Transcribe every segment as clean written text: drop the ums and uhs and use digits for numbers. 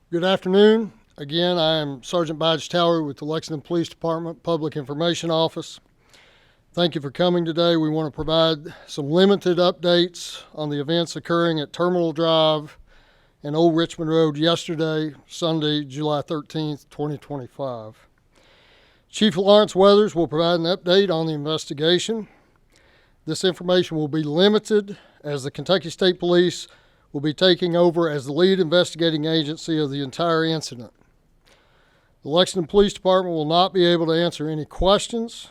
Good afternoon. Again, I am Sergeant Badge Tower with the Lexington Police Department Public Information Office. Thank you for coming today. We want to provide some limited updates on the events occurring at Terminal Drive and Old Richmond Road yesterday, Sunday, July 13th, 2025. Chief Lawrence Weathers will provide an update on the investigation. This information will be limited as the Kentucky State Police will be taking over as the lead investigating agency of the entire incident. The Lexington Police Department will not be able to answer any questions,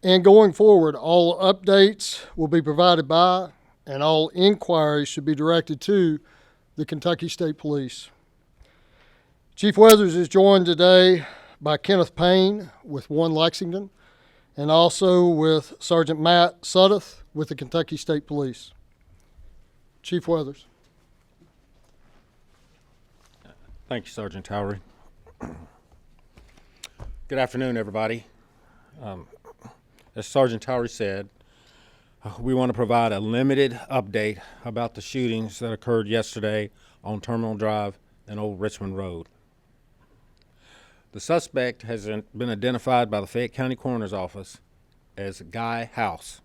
and going forward, all updates will be provided by and all inquiries should be directed to the Kentucky State Police. Chief Weathers is joined today by Kenneth Payne with 1 Lexington and also with Sergeant Matt Suddeth with the Kentucky State Police. Chief Weathers. Thank you, Sergeant Towery. Good afternoon, everybody. As Sergeant Towery said, we want to provide a limited update about the shootings that occurred yesterday on Terminal Drive and Old Richmond Road. The suspect has been identified by the Fayette County Coroner's Office as Guy House,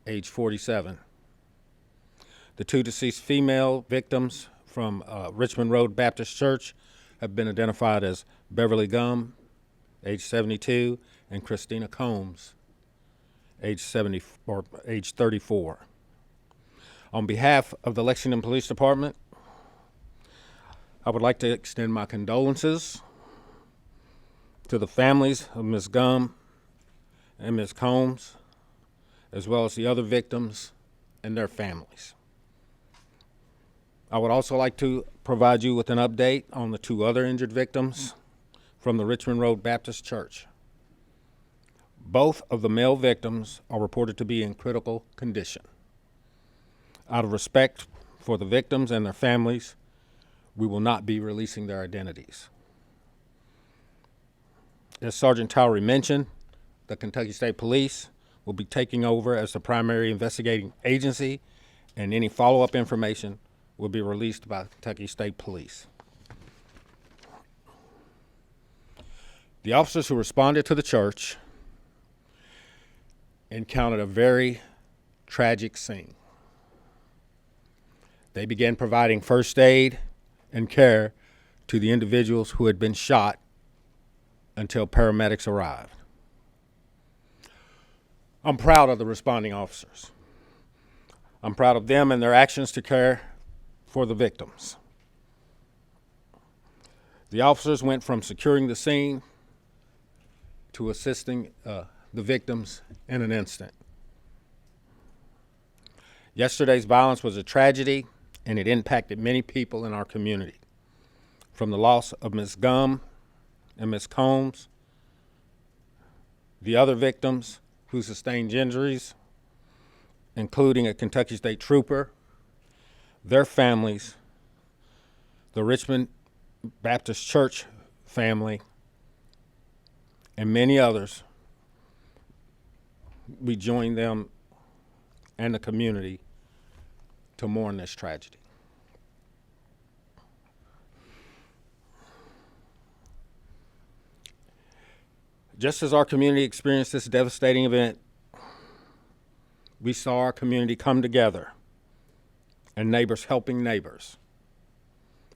age 47. The 2 deceased female victims from Richmond Road Baptist Church have been identified as Beverly Gum, age 72, and Christina Combs, age 34. On behalf of the Lexington Police Department, I would like to extend my condolences to the families of Ms. Gum and Ms. Combs, as well as the other victims and their families. I would also like to provide you with an update on the 2 other injured victims from the Richmond Road Baptist Church. Both of the male victims are reported to be in critical condition. Out of respect for the victims and their families, we will not be releasing their identities. As Sergeant Towery mentioned, the Kentucky State Police will be taking over as the primary investigating agency, and any follow-up information will be released by Kentucky State Police. The officers who responded to the church encountered a very tragic scene. They began providing first aid and care to the individuals who had been shot until paramedics arrived. I'm proud of the responding officers. I'm proud of them and their actions to care for the victims. The officers went from securing the scene to assisting the victims in an instant. Yesterday's violence was a tragedy, and it impacted many people in our community. From the loss of Ms. Gum and Ms. Combs, the other victims who sustained injuries, including a Kentucky State Trooper, their families, the Richmond Baptist Church family, and many others, we join them and the community to mourn this tragedy. Just as our community experienced this devastating event, we saw our community come together and neighbors helping neighbors.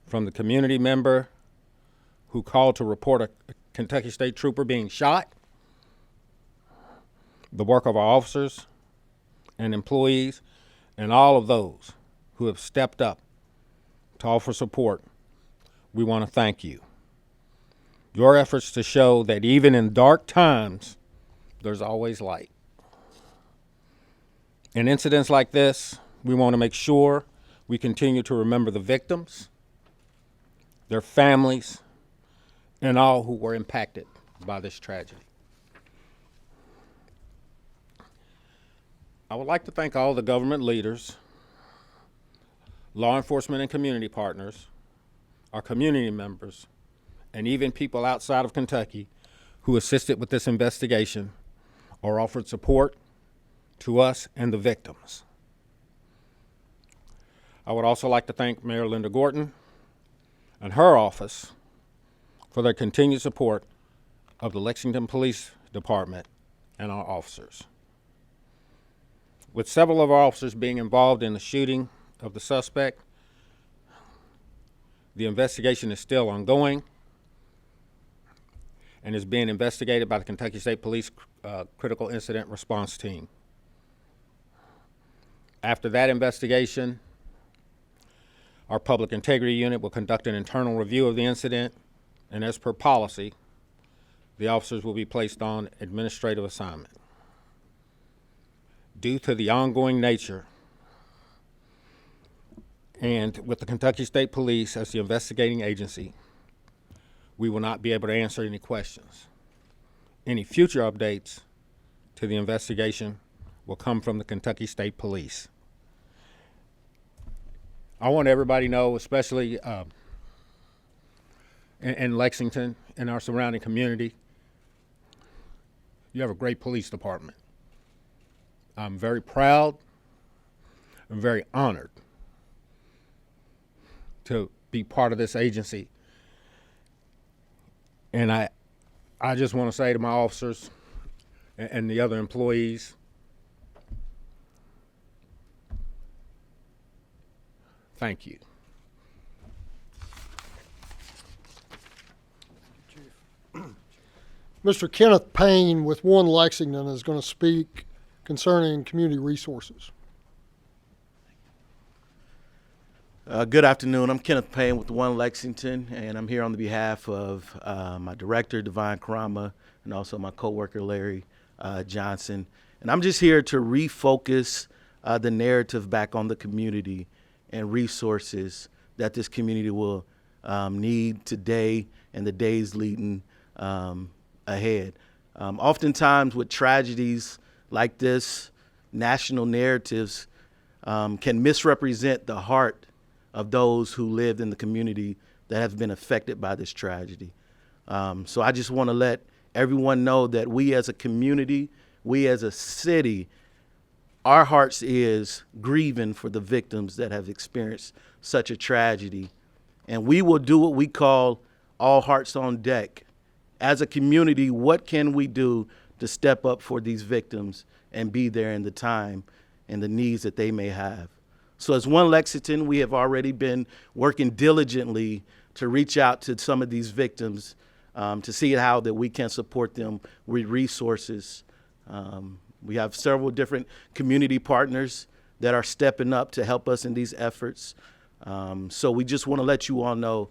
From the community member who called to report a Kentucky State Trooper being shot, the work of our officers and employees, and all of those who have stepped up to offer support, we want to thank you. Your efforts to show that even in dark times, there's always light. In incidents like this, we want to make sure we continue to remember the victims, their families, and all who were impacted by this tragedy. I would like to thank all the government leaders, law enforcement and community partners, our community members, and even people outside of Kentucky who assisted with this investigation or offered support to us and the victims. I would also like to thank Mayor Linda Gorton, and her office for their continued support of the Lexington Police Department and our officers. With several of our officers being involved in the shooting of the suspect, the investigation is still ongoing and is being investigated by the Kentucky State Police Critical Incident Response Team. After that investigation, our Public Integrity Unit will conduct an internal review of the incident, and as per policy, the officers will be placed on administrative assignment. Due to the ongoing nature and with the Kentucky State Police as the investigating agency, we will not be able to answer any questions. Any future updates to the investigation will come from the Kentucky State Police. I want everybody to know, especially in Lexington and our surrounding community, you have a great police department. I'm very proud and very honored to be part of this agency. And I just want to say to my officers and the other employees, thank you. Mr. Kenneth Payne with One Lexington is going to speak concerning community resources. Good afternoon. I'm Kenneth Payne with One Lexington, and I'm here on the behalf of my director, Divine Karama, and also my coworker, Larry Johnson. And I'm just here to refocus the narrative back on the community and resources that this community will need today and the days leading ahead. Oftentimes with tragedies like this, national narratives can misrepresent the heart of those who lived in the community that have been affected by this tragedy. So I just want to let everyone know that we as a community, we as a city, our hearts is grieving for the victims that have experienced such a tragedy. And we will do what we call all hearts on deck. As a community, what can we do to step up for these victims and be there in the time and the needs that they may have? So as One Lexington, we have already been working diligently to reach out to some of these victims to see how that we can support them with resources. We have several different community partners that are stepping up to help us in these efforts. So we just want to let you all know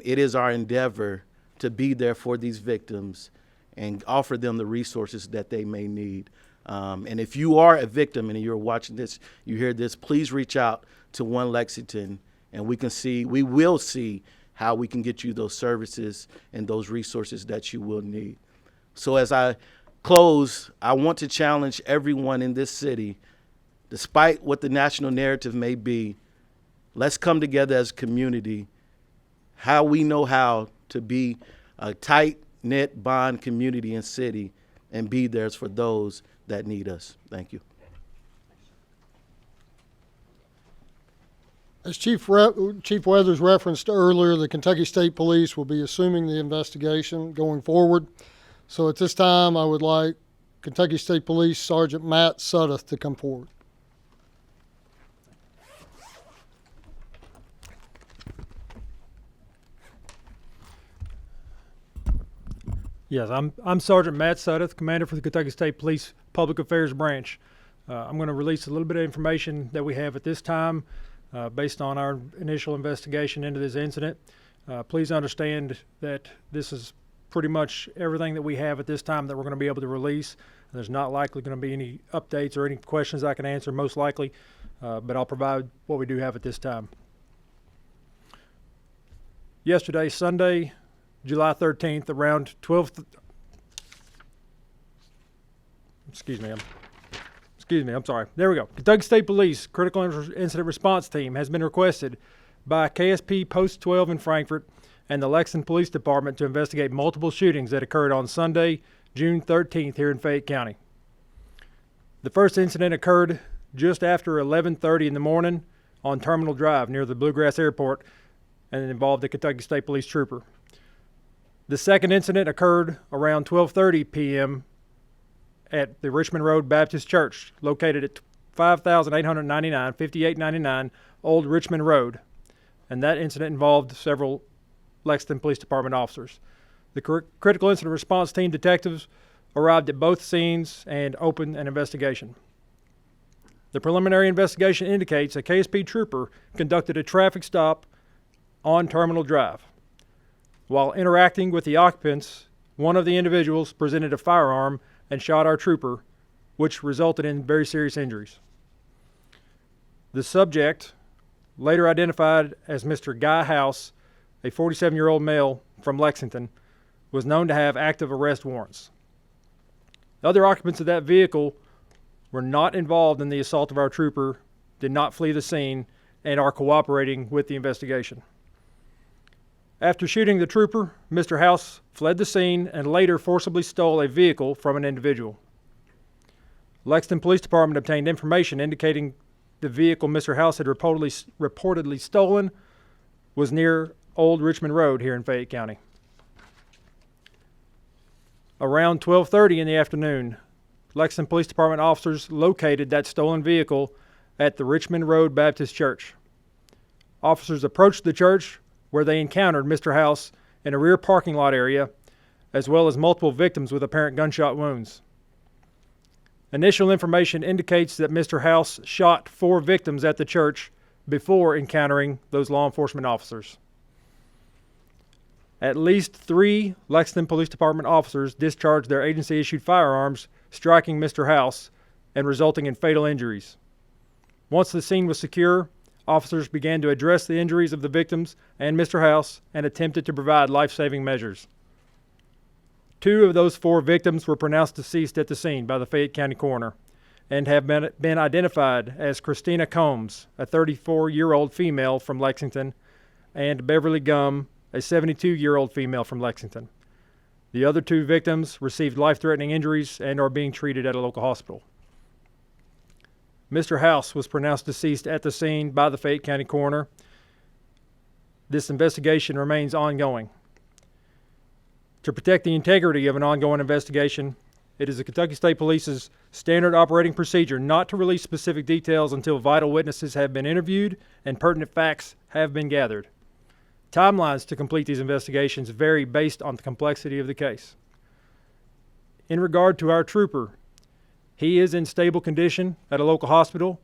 it is our endeavor to be there for these victims and offer them the resources that they may need. And if you are a victim and you're watching this, you hear this, please reach out to One Lexington, and we will see how we can get you those services and those resources that you will need. So as I close, I want to challenge everyone in this city, despite what the national narrative may be, let's come together as a community, how we know how to be a tight-knit bond community and city and be there for those that need us. Thank you. As Chief Weathers referenced earlier, the Kentucky State Police will be assuming the investigation going forward. So at this time, I would like Kentucky State Police Sergeant Matt Suddeth to come forward. Yes, I'm Sergeant Matt Suddeth, Commander for the Kentucky State Police Public Affairs Branch. I'm going to release a little bit of information that we have at this time based on our initial investigation into this incident. Please understand that this is pretty much everything that we have at this time that we're going to be able to release. There's not likely going to be any updates or any questions I can answer, most likely, but I'll provide what we do have at this time. Yesterday, Sunday, July 13th, around 12. I'm sorry. There we go. Kentucky State Police Critical Incident Response Team has been requested by KSP Post 12 in Frankfort and the Lexington Police Department to investigate multiple shootings that occurred on Sunday, June 13th here in Fayette County. The first incident occurred just after 11:30 in the morning on Terminal Drive near the Bluegrass Airport, and it involved a Kentucky State Police trooper. The second incident occurred around 12:30 p.m. at the Richmond Road Baptist Church, located at 5899 Old Richmond Road, and that incident involved several Lexington Police Department officers. The critical incident response team detectives arrived at both scenes and opened an investigation. The preliminary investigation indicates a KSP trooper conducted a traffic stop on Terminal Drive. While interacting with the occupants, one of the individuals presented a firearm and shot our trooper, which resulted in very serious injuries. The subject, later identified as Mr. Guy House, a 47-year-old male from Lexington, was known to have active arrest warrants. The other occupants of that vehicle were not involved in the assault of our trooper, did not flee the scene, and are cooperating with the investigation. After shooting the trooper, Mr. House fled the scene and later forcibly stole a vehicle from an individual. Lexington Police Department obtained information indicating the vehicle Mr. House had reportedly stolen was near Old Richmond Road here in Fayette County. Around 12:30 in the afternoon, Lexington Police Department officers located that stolen vehicle at the Richmond Road Baptist Church. Officers approached the church where they encountered Mr. House in a rear parking lot area, as well as multiple victims with apparent gunshot wounds. Initial information indicates that Mr. House shot 4 victims at the church before encountering those law enforcement officers. At least 3 Lexington Police Department officers discharged their agency-issued firearms, striking Mr. House and resulting in fatal injuries. Once the scene was secure, officers began to address the injuries of the victims and Mr. House and attempted to provide life-saving measures. 2 of those 4 victims were pronounced deceased at the scene by the Fayette County coroner and have been identified as Christina Combs, a 34-year-old female from Lexington, and Beverly Gum, a 72-year-old female from Lexington. The other 2 victims received life-threatening injuries and are being treated at a local hospital. Mr. House was pronounced deceased at the scene by the Fayette County coroner. This investigation remains ongoing. To protect the integrity of an ongoing investigation, it is the Kentucky State Police's standard operating procedure not to release specific details until vital witnesses have been interviewed and pertinent facts have been gathered. Timelines to complete these investigations vary based on the complexity of the case. In regard to our trooper, he is in stable condition at a local hospital.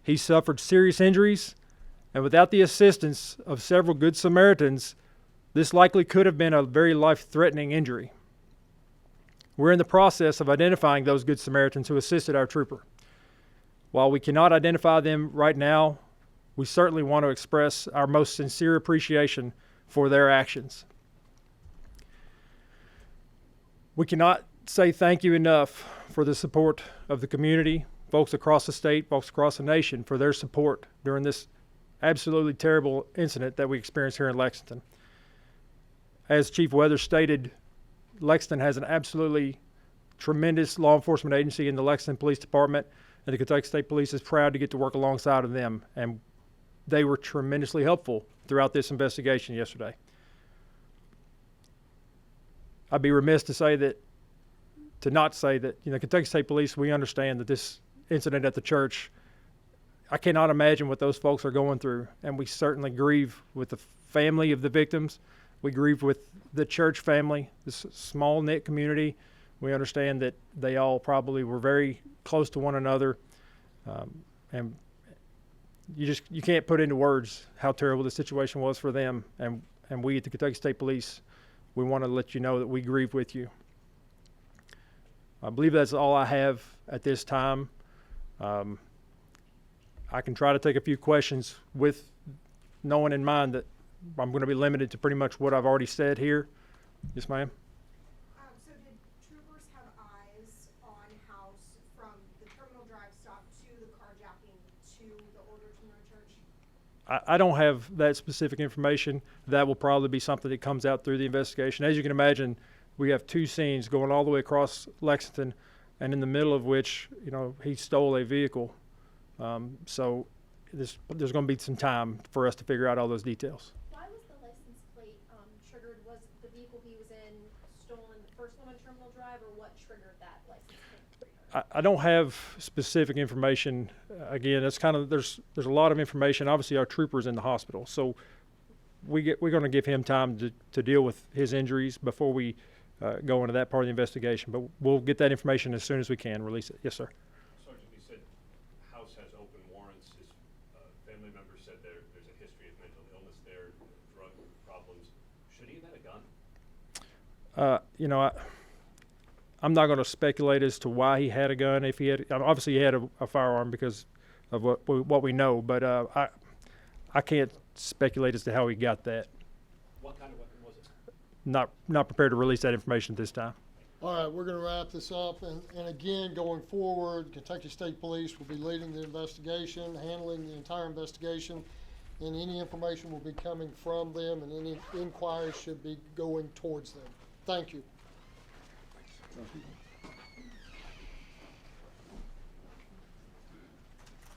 He suffered serious injuries, and without the assistance of several good Samaritans, this likely could have been a very life-threatening injury. We're in the process of identifying those good Samaritans who assisted our trooper. While we cannot identify them right now, we certainly want to express our most sincere appreciation for their actions. We cannot say thank you enough for the support of the community, folks across the state, folks across the nation, for their support during this absolutely terrible incident that we experienced here in Lexington. As Chief Weathers stated, Lexington has an absolutely tremendous law enforcement agency in the Lexington Police Department, and the Kentucky State Police is proud to get to work alongside of them, and they were tremendously helpful throughout this investigation yesterday. I'd be remiss to not say that, Kentucky State Police, we understand that this incident at the church, I cannot imagine what those folks are going through, and we certainly grieve with the family of the victims. We grieve with the church family, this small knit community. We understand that they all probably were very close to one another, and you can't put into words how terrible the situation was for them. And we at the Kentucky State Police, we want to let you know that we grieve with you. I believe that's all I have at this time. I can try to take a few questions with knowing in mind that I'm going to be limited to pretty much what I've already said here. Yes, ma'am. So did troopers have eyes on House from the Terminal Drive stop to the carjacking to the Old Richmond Road Church? I don't have that specific information. That will probably be something that comes out through the investigation. As you can imagine, we have 2 scenes going all the way across Lexington, and in the middle of which, he stole a vehicle. So there's going to be some time for us to figure out all those details. Why was plate, triggered? Was the vehicle he was in stolen the first one on Terminal Drive, or what triggered that license plate return? I don't have specific information. Again, it's kind of, there's a lot of information. Obviously, our trooper's in the hospital, so we're going to give him time to deal with his injuries before we go into that part of the investigation. But we'll get that information as soon as we can release it. Yes, sir. Sergeant, you said house has open warrants. His family members said there's a history of mental illness there, drug problems. Should he have had a gun? You know, I'm not going to speculate as to why he had a gun. If he had, obviously he had a firearm because of what we know, but I can't speculate as to how he got that. What kind of weapon was it? Not prepared to release that information at this time. All right, we're going to wrap this up. And again, going forward, Kentucky State Police will be leading the investigation, handling the entire investigation, and any information will be coming from them, and any inquiries should be going towards them. Thank you.